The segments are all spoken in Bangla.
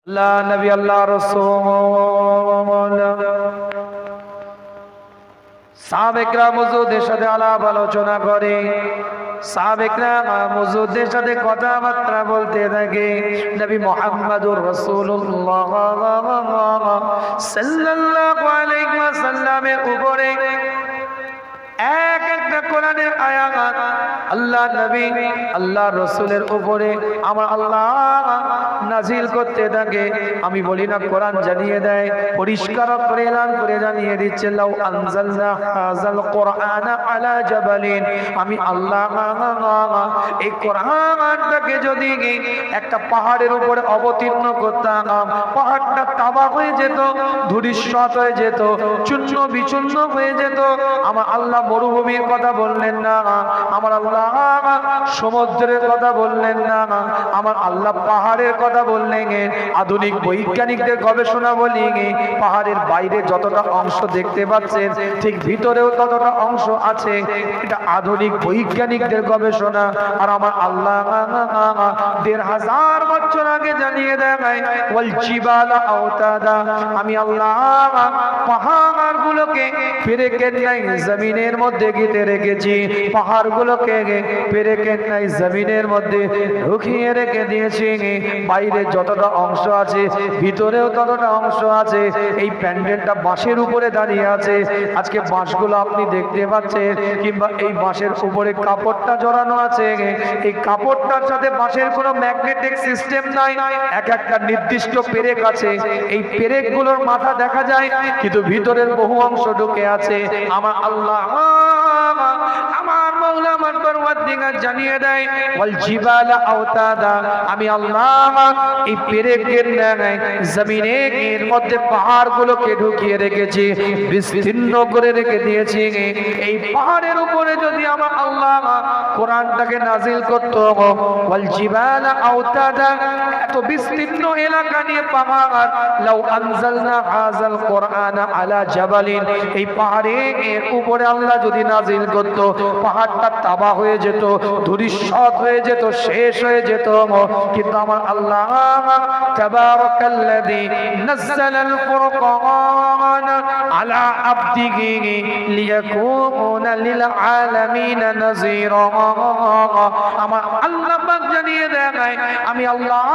আল্লাহ নবী আল্লাহ রাসূল সাহাবায়ে হুজুরদের সাথে আলাপ আলোচনা করে, সাহাবায়ে হুজুরদের সাথে কথাবার্তা বলতে থাকে। নবী মুহাম্মদুর রাসূলুল্লাহ সাল্লাল্লাহু আলাইহি ওয়াসাল্লামের উপরে এক একটা কোরআনের আয়াত আল্লাহ নবী আল্লাহ রাসূলের উপরে আমার আল্লাহ নাজিল করতে থাকে। আমি বলি না, কোরআন জানিয়ে দেয়, পরিষ্কার করে এলান করে জানিয়ে দিচ্ছে, লাউ আনজালনা হাযাল কোরআনা আলা জাবালিন, আমি আল্লাহ এই কোরআনটাকে যদি একটা পাহাড়ের উপরে অবতীর্ণ করতাম, পাহাড়টা তাবা হয়ে যেত, ধূলিসাৎ হয়ে যেত, চূর্ণ বিচূর্ণ হয়ে যেত। আমার আল্লাহ মরুভূমির কথা বললেন না, আমার আল্লাহ সমুদ্রের কথা বললেন না, আমার আল্লাহ পাহাড়ের কথা বললেন। আধুনিক বৈজ্ঞানিকদের গবেষণা বলি, পাহাড়ের বাইরে যতটা অংশ দেখতে পাচ্ছেন ঠিক ভিতরেও ততটা অংশ আছে। এটা আধুনিক বৈজ্ঞানিকদের গবেষণা। আর আমার আল্লাহ ১৫০০ বছর আগে জানিয়ে দেয়, ওয়াল জিবালা আওতাদা, আমি আল্লাহ পাহাড়গুলোকে পেরেকের নাই জমিনের মধ্যে গেঁথে রেখেছি, পাহাড়গুলোকে পেরেকের নাই জমিনের মধ্যে ঢুকিয়ে রেখে দিয়েছি। বাইরে যতটা অংশ আছে ভিতরেও ততটা অংশ আছে। এই প্যান্ডেলটা বাঁশের উপরে দাঁড়িয়ে আছে। আজকে বাঁশগুলো আপনি দেখতে পাচ্ছেন, কিংবা এই বাঁশের উপরে কাপড়টা জড়ানো আছে। এই কাপড়টার সাথে বাঁশের কোনো ম্যাগনেটিক সিস্টেম নাই, এক একটা নির্দিষ্ট পেরেক আছে। এই পেরেকগুলোর মাথা দেখা যায়, কিন্তু ভিতরের বহু অংশ ঢুকে আছে। আমার আল্লাহ আমার মাওলা আমার পরওয়ারদিগার জানিয়ে দেয়, ওয়াল জিবালা আওতাদা, আমি আল্লাহ এই পেরেকের জমিনে এর মধ্যে পাহাড়গুলোকে ঢুকিয়ে রেখেছি, বিস্তীর্ণ করে রেখে দিয়েছি। এই পাহাড়ের উপরে যদি আমার আল্লাহ কোরআনটাকে নাজিল করতো, ওয়াল জিবালা আওতাদা, এত বিস্তীর্ণ এলাকা নিয়ে পাহাড়, লাউ আনজালনা হাযাল কোরআনা আলা জাবালিন, এই পাহাড়ের উপরে আল্লাহ যদি নাজিল করতো, পাহাড়টা তাবা হয়ে যেত, ধূলিসাৎ হয়ে যেত, শেষ হয়ে যেত। কিন্তু আমার আল্লাহ তাবারাকাল্লাযী নাযালাল ফুরকান আলা আবদিহি লিয়াকুনা লিল আলামিনা নাযীরা, আমার আল্লাহ পাক জানিয়ে দেয়, আমি আল্লাহ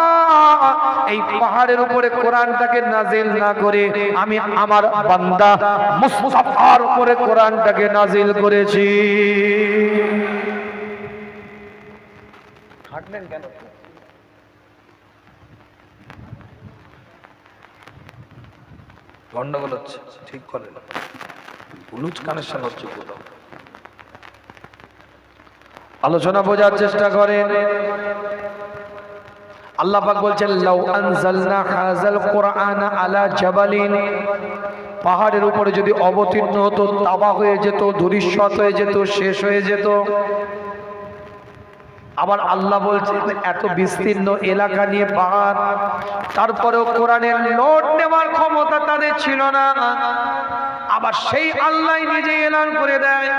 এই পাহাড়ের উপরে কোরআনটাকে নাজিল না করে আমি আমার বান্দা মুস্তাফার উপরে কোরআনটাকে নাজিল করেছি। হাঁটলেন কেন? গন্ডগোল হচ্ছে, ঠিক করেন, ব্লুটুথ কানেকশন হচ্ছে। আলোচনা বোঝার চেষ্টা করেন। আল্লাহ পাক বলছেন, লাউ আনজালনা হাযাল কোরআনা আলা জাবালিন, পাহাড়ের উপরে যদি অবতীর্ণ হতো, তাবা হয়ে যেত, ধূলিসাৎ হয়ে যেত, শেষ হয়ে যেত। আবার আল্লাহ বলছেন, এত বিস্তীর্ণ এলাকা নিয়ে পাহাড়, তারপরেও কোরআনের নোট নেওয়ার ক্ষমতা তাদের ছিল না। আবার সেই আল্লাহ নিজে এলান করে দেয়,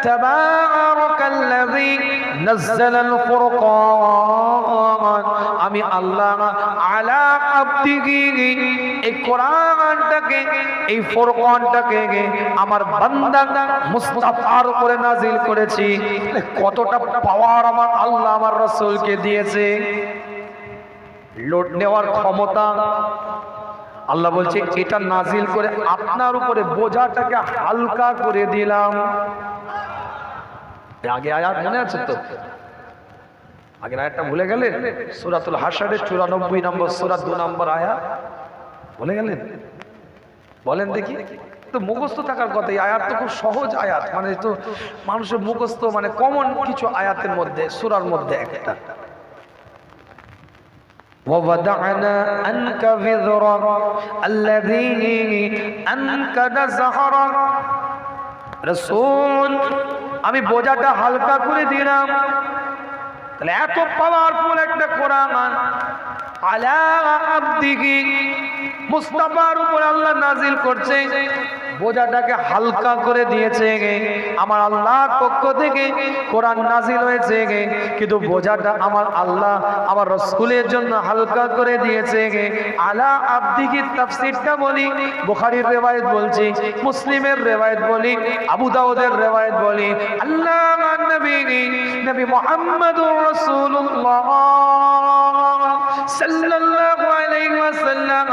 তাবারাকাল্লাযী নাযালাল ফুরকান, আমি আল্লাহ আলা আবদিহি, এই কোরআনটাকে, এই ফুরকানটাকে আমার বান্দা মুস্তাফার উপরে নাজিল করেছি। কতটা পাওয়ার আমার আল্লাহ আমার রাসূলকে দিয়েছে, লোড নেওয়ার ক্ষমতা। আল্লাহ বলছে, এটা নাজিল করে আপনার উপরে বোঝাটাকে হালকা করে দিলাম। আগে আয়াত মনে আছে তো? আগের আয়াতটা ভুলে গেলেন? সূরাতুল হাশরের 94 নম্বর সূরা 2 নম্বর আয়াত ভুলে গেলেন? বলেন দেখি। তো মুখস্থ থাকার কথা। এই আয়াত তো খুব সহজ আয়াত, মানে তো মানুষের মুখস্থ, মানে কমন কিছু আয়াতের মধ্যে, সূরার মধ্যে একটা। وَوَضَعْنَا عَنْكَ وِزْرَكَ الَّذِي أَنقَضَ ظَهْرَكَ, রাসূল আমি বোঝাটা হালকা করে দিলাম। তাহলে এত পাওয়ারফুল একটা কোরআন, আলা আবদিহি, মুস্তাফার উপর আল্লাহ নাজিল করছে, বোঝাটাকে হালকা করে দিয়েছে। আমার আল্লাহর পক্ষ থেকে কোরআন নাজিল হয়েছে, কিন্তু বোঝাটা আমার আল্লাহ আমার রাসূলের জন্য হালকা করে দিয়েছে। আলা আব্দিহি তাফসীরটা বলি, বুখারীর রিওয়ায়াত বলছি, মুসলিমের রিওয়ায়াত বলি, আবু দাউদের রিওয়ায়াত বলি, আল্লাহ নবী মুহাম্মদুর রাসূলুল্লাহ সাল্লাল্লাহু আলাইহি ওয়াসাল্লাম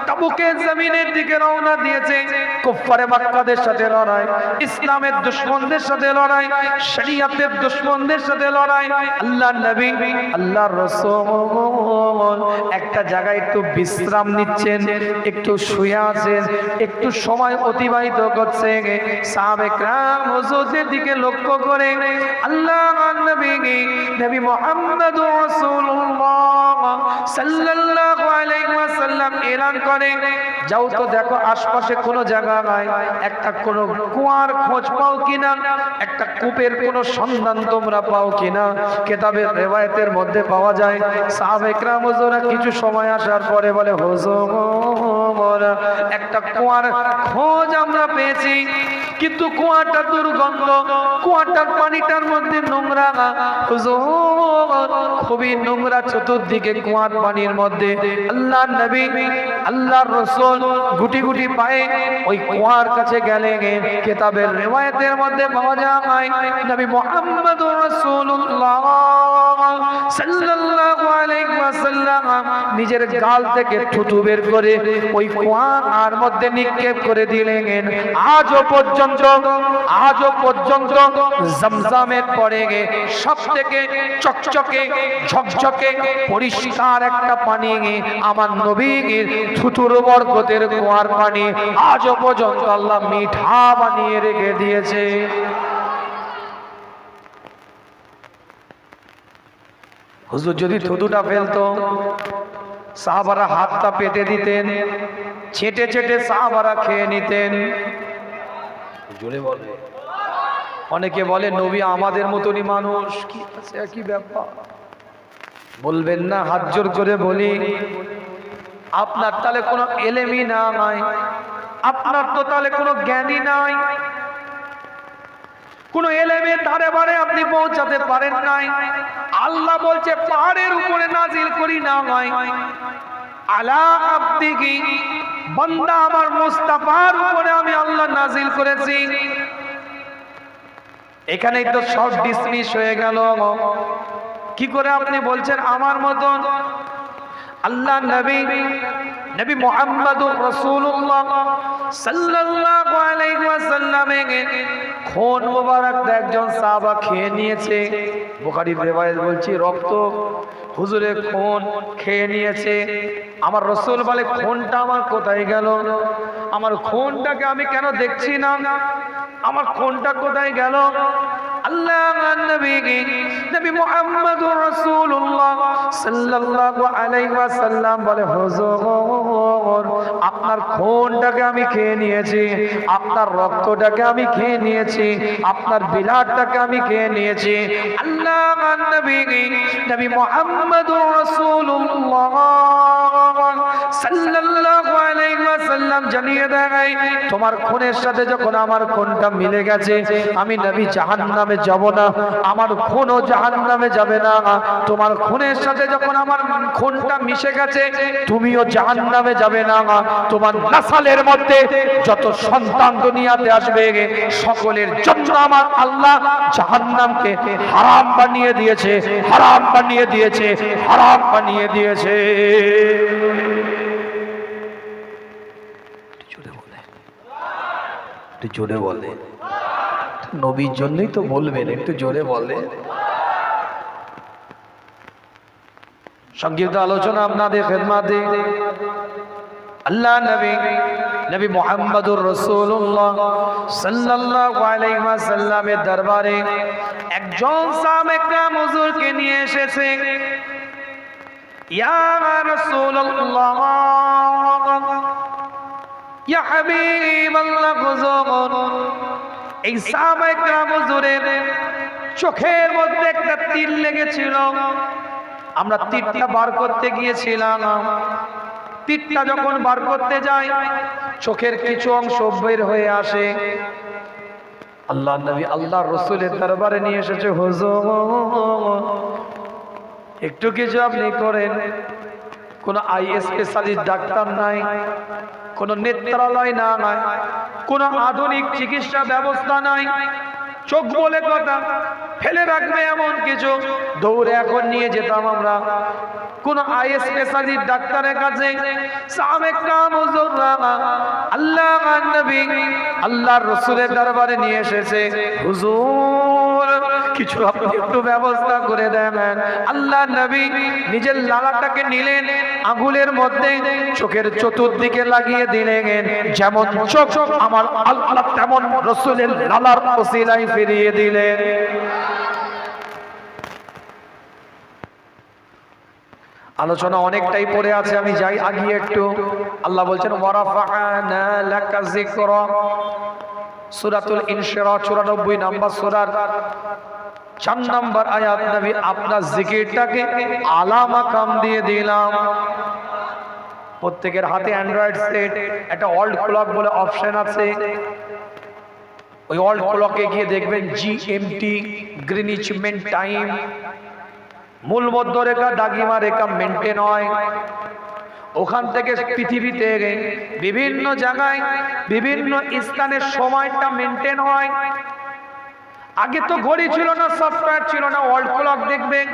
তাবুকের জমিনের দিকে রওনা দিয়েছে। কুফারে মক্কাদের সাথে লড়াই, ইসলামের দুশমনদের সাথে লড়াই, শরীয়তের দুশমনদের সাথে লড়াই। আল্লাহর নবী আল্লাহর রাসূল একটা জায়গায় একটু বিশ্রাম নিচ্ছেন, একটু শুয়ে আছেন, একটু সময় অতিবাহিত করছে। সাহাবে کرام হুজুরদের দিকে লক্ষ্য করে আল্লাহর নবী মুহাম্মদুর রাসূলুল্লাহ সাল্লাল্লাহু আলাইহি ওয়াসাল্লাম এলান করে, যাও তো দেখো আশপাশে কোনো জায়গা নাই, একটা কোনো কুয়ার খোঁজ পাও কিনা, একটা কূপের কোনো সন্ধান তোমরা পাও কিনা। কিতাবের রিওয়ায়াতের মধ্যে পাওয়া যায় সাহাবে کرام হুজুরা কিছু সময় আসার পরে বলে, হুজুর একটা কুয়ার খোঁজ আমরা পেয়েছি, কিন্তু কুয়াটা দুর্গন্ধ, কুয়াটার পানিটার মধ্যে নোংরা। হুজুর খুবই নোংরা চতুর্দিকে কুয়ার পানির মধ্যে। আল্লাহর নবী আল্লাহর রাসূল গুটি গুটি পায়ে ওই কুয়ার কাছে গেলেন। কিতাবের রিওয়ায়াতের মধ্যে পাওয়া যায় নবী মুহাম্মদুর রাসূলুল্লাহ সাল্লাল্লাহু আলাইহি ওয়াসাল্লাম নিজের গাল থেকে থুতু বের করে ওই কুয়ার মধ্যে নিক্ষেপ করে দিলেন। আজও পর্যন্ত জমজমের পরে সবথেকে চকচকে ঝকঝকে পরিষ্কার একটা পানি আমার নবীর থুতুর বরকতের কুয়ার পানি আজও পর্যন্ত আল্লাহ মিঠা বানিয়ে রেখে দিয়েছে। হুজুর যদি থুতুটা ফেলতো, সাহাবারা হাতটা পেতে দিতেন, ছেটে ছেটে সাহাবারা খেয়ে নিতেন। জোরে বলে, অনেকে বলে নবী আমাদের মতনই মানুষ, কি আছে কি ব্যাপার বলবেন না? হাত জোর করে বলি, আপনার তাহলে কোনো এলেমই নাই, আপনার তো তাহলে কোনো জ্ঞানই নাই, কোন এলেমের ধারে বারে আপনি পৌঁছাতে পারেন নাই। আল্লাহ বলছে পাহাড়ের উপরে নাজিল করি না হয়, আলা আব্দিহি বান্দা আমার মুস্তাফার উপরে আমি আল্লাহ নাজিল করেছি। এখানেই তো সব ডিসমিস হয়ে গেল। কি করে আপনি বলছেন আমার মতন? আল্লাহ নবী মুহাম্মদুর রাসূলুল্লাহ সাল্লাল্লাহু আলাইহি ওয়াসাল্লামের খুন মোবারক একজন সাহাবা খেয়ে নিয়েছে। বুখারীর রিওয়ায়াত বলছি, রক্ত হুজুরের খুন খেয়ে নিয়েছে। আমার রাসূল বলে, খুনটা আমার কোথায় গেল? আমার খুনটাকে আমি কেন দেখছি না? আমার খুনটা কোথায় গেল? আল্লাহর নবী মুহাম্মদুর রাসূলুল্লাহ সাল্লাল্লাহু আলাইহি ওয়াসাল্লাম বলে, হুজুর আপনার খুনটাকে আমি খেয়ে নিয়েছি, আপনার রক্তটাকে আমি খেয়ে নিয়েছি, আপনার বিলাদটাকে আমি খেয়ে নিয়েছি। আল্লাহর নবী মুহাম্মদুর রাসূলুল্লাহ সাল্লাল্লাহু আলাইহি ওয়াসাল্লাম জানিয়ে দেয়, তোমার খুনের সাথে যখন আমার খুনটা মিলে গেছে, আমি নবী জাহান্নামে যাব না, আমার খুনও জাহান্নামে যাবে না। তোমার খুনের সাথে যখন আমার খুনটা মিশে গেছে, তুমিও জাহান্নামে যাবে না। তোমার নাসালের মধ্যে যত সন্তান দুনিয়াতে আসবে, সকলের জন্য আমার আল্লাহ জাহান্নামকে হারাম বানিয়ে দিয়েছে, হারাম বানিয়ে দিয়েছে, হারাম বানিয়ে দিয়েছে। জোরে বলে, নবীর জন্যই তো বলবেন, একটু জোরে বলে। সংক্ষিপ্ত আলোচনা আপনাদের খেদমতে। আল্লাহ নবী মুহাম্মদুর রাসূলুল্লাহ সাল্লাল্লাহু আলাইহি ওয়াসাল্লামের দরবারে একজন সাহাবা একরাম হুজুরকে নিয়ে এসেছে। ইয়া রাসূলুল্লাহ, ইয়া হাবিবাল্লাহ, হুজুর এই সাহাবা একরাম হুজুরের চোখের মধ্যে একটা তীর লেগেছিল। আমরা তীরটা বার করতে গিয়েছিলাম, তীরটা যখন বার করতে যায় চোখের কিছু অংশ বের হয়ে আসে। আল্লাহ নবী আল্লাহ রসুলের দরবারে নিয়ে এসেছে, হুজুর একটু কিছু আপনি করেন। কোন আই স্পেশালিস্ট ডাক্তার নাই, কোন নেত্রালয় না নাই, কোন আধুনিক চিকিৎসা ব্যবস্থা নাই। চোখ বলে কথা ফেলে রাখবে এমন কিছু, দৌড়ে এখন নিয়ে যেতাম আমরা কোন আই স্পেশালিস্ট ডাক্তারের কাছে। সাহাবে کرام হুজুররা আল্লাহ নবী আল্লাহর রাসূলের দরবারে নিয়ে এসেছে, হুজুর কিছু আপনি একটু ব্যবস্থা করে দেন। আল্লাহ নবী নিজের লালাটাকে নিলেন, আঙ্গুলের মধ্যে চোখের চতুর্দিকে লাগিয়ে দিলেন, যেমন চোখ আমার আল্লাহ তেমন রাসূলের লালার ওসিলায় ফিরিয়ে দিলেন। আলোচনা অনেকটাই পড়ে আছে, আমি যাই আগিয়ে একটু। আল্লাহ বলছেন ওয়ারাফা'না লাকা যিকরা, সূরাতুল ইনশিরাহ 94 নম্বর সূরার 4 নম্বর আয়াত। নবী আপনার জিকিরটাকে আলা মাকাম দিয়ে দিলাম। প্রত্যেকের হাতে অ্যান্ড্রয়েড সেট, একটা ওয়ার্ল্ড ক্লক বলে অপশন আছে। ওই ওয়ার্ল্ড ক্লকে গিয়ে দেখবেন জিএমটি, গ্রিনিচ মিন টাইম, মূল মধ্যরেখা দাগিমা রেখা মেনটেন হয়। ওখান থেকে পৃথিবীতে বিভিন্ন জায়গায় বিভিন্ন স্থানের সময়টা মেনটেন হয়। আগে তো ঘড়ি ছিল না, সফটওয়্যার ছিল না, ওয়ার্ল্ড ক্লক দেখবেন।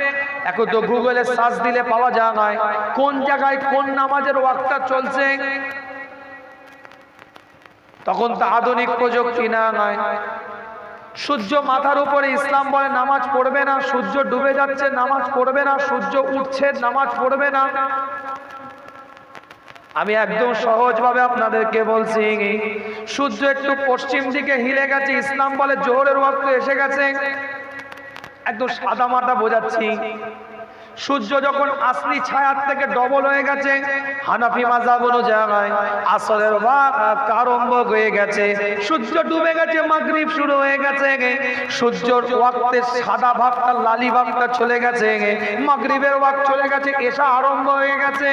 এখন তো গুগলে সার্চ দিলে পাওয়া যায় কোন জায়গায় কোন নামাজের ওয়াক্তটা চলছে। তখন তো আধুনিক প্রযুক্তি না নয়। সূর্য মাথার উপরে ইসলাম বলে নামাজ পড়বে না, সূর্য ডুবে যাচ্ছে নামাজ পড়বে না, সূর্য উঠছে নামাজ পড়বে না। আমি একদম সহজভাবে আপনাদেরকে বলছি, সূর্য একটু পশ্চিম দিকে হিলে গেছে, ইসলাম বলে জোহরের ওয়াক্ত এসে গেছে। একদম সাদা মাটা বোঝাচ্ছি। সূর্য যখন আসলি ছায়ার থেকে ডবল হয়ে গেছে, হানাফি মাযহাব অনুযায়ী আসরের ওয়াক্ত আরম্ভ হয়ে গেছে। সূর্য ডুবে গেছে, মাগরিব শুরু হয়ে গেছে। সূর্যের ওয়াক্তের সাদা ভাগটা লালি ভাগটা চলে গেছে, মাগরিবের ওয়াক্ত চলে গেছে, এশা আরম্ভ হয়ে গেছে।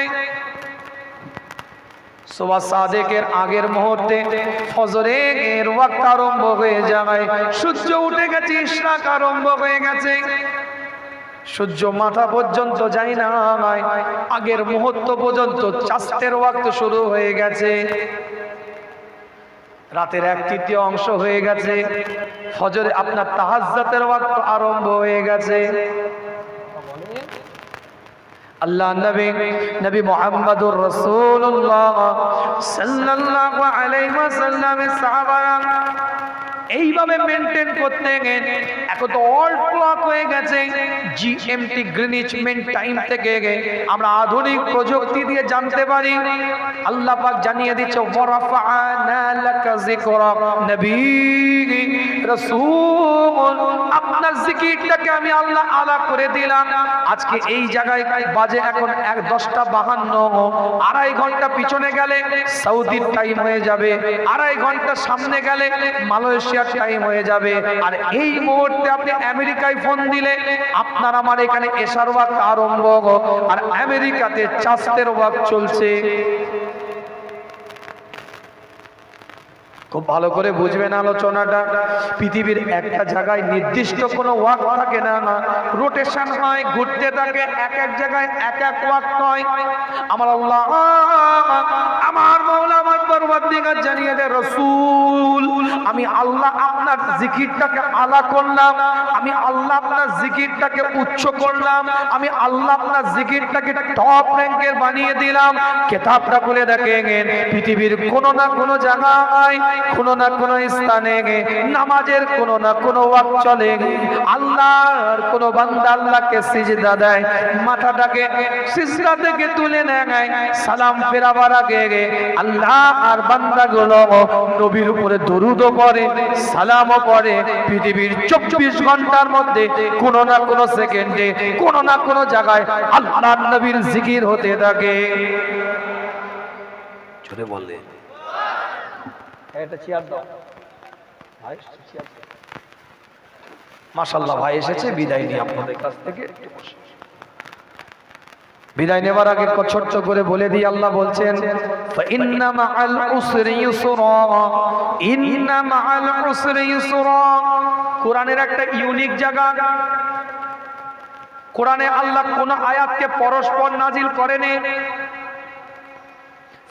সুবহ সাদেকের আগের মুহূর্তে ফজরের ওয়াক্ত আরম্ভ হয়ে যায়। সূর্য উঠে গেছে, ইশরাক আরম্ভ হয়ে গেছে। সূর্য মাথা পর্যন্ত যায় না, আগের মুহূর্ত পর্যন্ত চাষের ওয়াক্ত শুরু হয়ে গেছে। রাতের 1/3 অংশ হয়ে গেছে, ফজরে আপনার তাহাজ্জুদের ওয়াক্ত আরম্ভ হয়ে গেছে। আল্লাহ নবী মুহাম্মদুর রাসূলুল্লাহ সাল্লাল্লাহু আলাইহি ওয়াসাল্লামের সাহাবারা এইভাবে মেনটেন করতে গেলে এখন তো ওয়ার্ল্ড ক্লক হয়ে গেছে। জিএমটি গ্রিনিচ মিন টাইম থেকে আমরা আধুনিক প্রযুক্তি দিয়ে জানতে পারি। আল্লাহ পাক জানিয়ে দিচ্ছে ওয়ারাফা'না লাকা যিকরা, নবী রাসূল আপনার জিকিরটাকে আমি আল্লাহ আলা করে দিলাম। আজকে এই জায়গায় বাজে এখন 10:52, 2.5 ঘন্টা পিছনে গেলে সৌদির টাইম হয়ে যাবে, 2.5 ঘন্টা সামনে গেলে মালয়েশিয়ার টাইম হয়ে যাবে। আর এই মুহূর্তে আপনি আমেরিকায় ফোন দিলে আপনার আমার এখানে এশার ওয়াক্ত আরম্ভ, আর আমেরিকাতে চাষের ওয়াক্ত চলছে। খুব ভালো করে বুঝবেন আলোচনাটা। পৃথিবীর একটা জায়গায় নির্দিষ্ট কোনো ওয়াক্ত থাকে না, রোটেশন হয়, ঘুরতে থাকে, এক এক জায়গায় এক এক ওয়াক্ত হয়। আমার আল্লাহ আমার মাওলা আমার পরওয়ারদিগার জানিয়ে দেয়, রাসূল আমি আল্লাহ আপনার জিকিরটাকে আলা করলাম, আমি আল্লাহ আপনার জিকিরটাকে উচ্চ করলাম, আমি আল্লাহ আপনার জিকিরটাকে টপ র্যাঙ্কের বানিয়ে দিলাম। কিতাবটা খুলে দেখেন, পৃথিবীর কোনো না কোনো জায়গায় কোনো না কোনো স্থানে নামাজের কোনো না কোনো ওয়াক্ত চলে। আল্লাহর কোনো বান্দা আল্লাহকে সিজদা দেয়, মাথাটাকে সিজদা থেকে তুলে নেয়, সালাম ফেরাবার আগে আল্লাহ আর বান্দাগুলো নবীর উপরে দরুদও পড়ে, সালামও পড়ে। পৃথিবীর 24 ঘন্টার মধ্যে কোনো না কোনো সেকেন্ডে কোনো না কোনো জায়গায় আল্লাহর নবীর জিকির হতে থাকে। জোরে বললে এটা চেয়ার দাও ভাই, চেয়ার দাও। মাশাআল্লাহ ভাই এসেছে, বিদায় নিয়ে আপনাদের কাছ থেকে একটু বসে। বিদায় নেবার আগে ছোট্ট করে বলে দিই, আল্লাহ বলছেন ইন্না মাআল উসরি ইউসরা, ইন্না মাআল উসরি ইউসরা। কোরআনের একটা ইউনিক জায়গা, কোরআনে আল্লাহ কোন আয়াতকে পরস্পর নাজিল করেনি।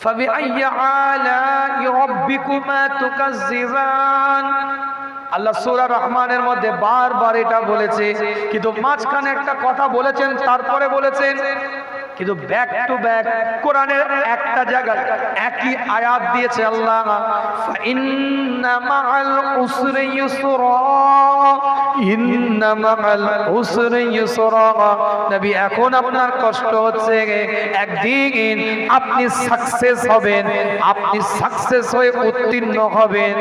ফাবিআইয়ি আলা'i রাব্বিকুমা তুকাজ্জিবান। আল্লাহ সূরা রহমানের মধ্যে বারবার এটা বলেছে, কিন্তু মাঝখানে একটা কথা বলেছেন, তারপরে বলেছেন, কিন্তু ব্যাক টু ব্যাক কোরআনের একটা জায়গায় একই আয়াত দিয়েছে আল্লাহ, ইন্না মাআল উসরি ইউসরা, ইন্না মাআল উসরি ইউসরা। নবী, এখন আপনার কষ্ট হচ্ছে, একদিন আপনি সাকসেস হবেন, আপনি সাকসেস হয়ে উত্তীর্ণ হবেন।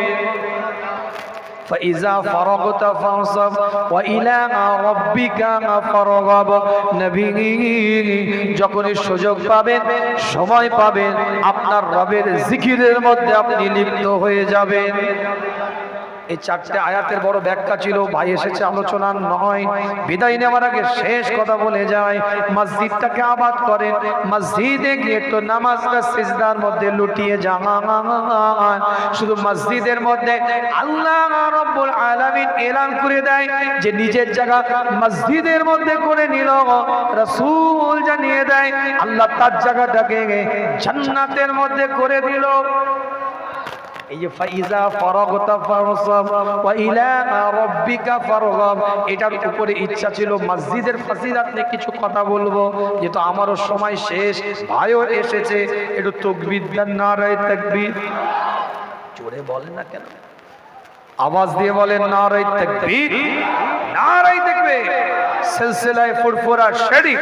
فإذا فرغت فانصب وإلى ربك فارغب। নবী, যখনই সুযোগ পাবেন, সময় পাবেন, আপনার রবের জিকিরের মধ্যে আপনি লিপ্ত হয়ে যাবেন। এই চারটে আয়াতের বড় ব্যাখ্যা ছিল, ভাই এসেছে আলোচনা নয়। বিদায় নেওয়ার আগে শেষ কথা বলে যায়, মসজিদটাকে আবাদ করেন, মসজিদে গিয়ে তো নামাজটা সিজদার মধ্যে লুটিয়ে যান। শুধু মসজিদের মধ্যে আল্লাহ রাব্বুল আলামিন এলান করে দেয় যে নিজের জায়গা মসজিদের মধ্যে করে নিল। রাসূল জানিয়ে দেয় আল্লাহ তার জায়গাটাকে জান্নাতের মধ্যে করে দিল। এই যে ফাইজা ফারাগতা ফারসাব ওয়া ইলা রাব্বিকা ফারগাব, এটার উপরে ইচ্ছা ছিল মসজিদের ফজিলত নিয়ে কিছু কথা বলবো, যেহেতু আমারও সময় শেষ, ভাইও এসেছে, একটু তাকবীর দেন, নারায়ে তাকবীর। জোরে বলেন না কেন, আওয়াজ দিয়ে বলেন নারায়ে তাকবীর, নারায়ে তাকবীর। সিলসিলায়ে ফুরফুরা শরীফ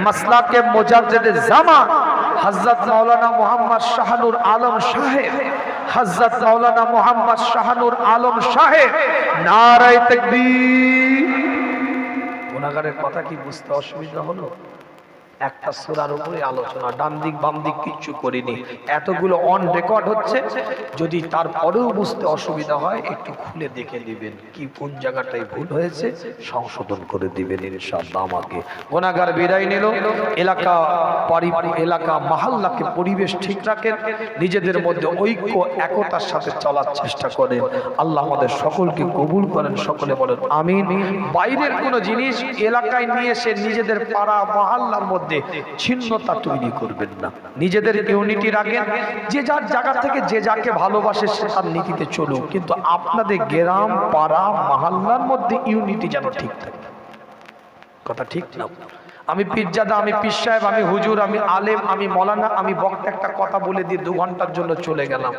মাসলাকে মুজাদ্দিদ জামান হযরত মাওলানা মুহাম্মদ শাহনুর আলম সাহেব, হযরত মাওলানা মুহাম্মদ শাহনুর আলম সাহেব, নারায়ে তাকবীর। গুনাহগারের কথা কি বুঝতে অসুবিধা হলো? একটা সূরার উপরে আলোচনা, ডান দিক বাম দিক কিচ্ছু করিনি, এতগুলো অন রেকর্ড হচ্ছে। যদি তারপরেও বুঝতে অসুবিধা হয়, একটু খুলে দেখে নেবেন কি কোন জায়গাটায় ভুল হয়েছে, সংশোধন করে দিবেন ইনশাআল্লাহ। আমাকে গুনাহগার বিদায় নিল। এলাকা মহল্লাকে পরিবেশ ঠিক রাখেন, নিজেদের মধ্যে ঐক্য একতার সাথে চলার চেষ্টা করেন। আল্লাহ আমাদের সকলকে কবুল করেন, সকলে বলেন আমিন। বাইরের কোনো জিনিস এলাকায় নিয়ে এসে নিজেদের পাড়া মহল্লার মধ্যে ছিন্নতা তৈরি করবেন না, নিজেদের ইউনিটি রাখেন। যে যার জায়গা থেকে যে যাকে ভালোবাসে সে তার নীতিতে চলুক, কিন্তু আপনাদের গ্রাম পাড়া মহল্লার মধ্যে ইউনিটি যেন ঠিক থাকে। কথা ঠিক না? আমি পীরজাদা, আমি পীর সাহেব, আমি হুজুর, আমি আলেম, আমি মৌলানা, আমি বক্তা একটা কথা বলে দিয়ে 2 ঘন্টার জন্য চলে গেলাম।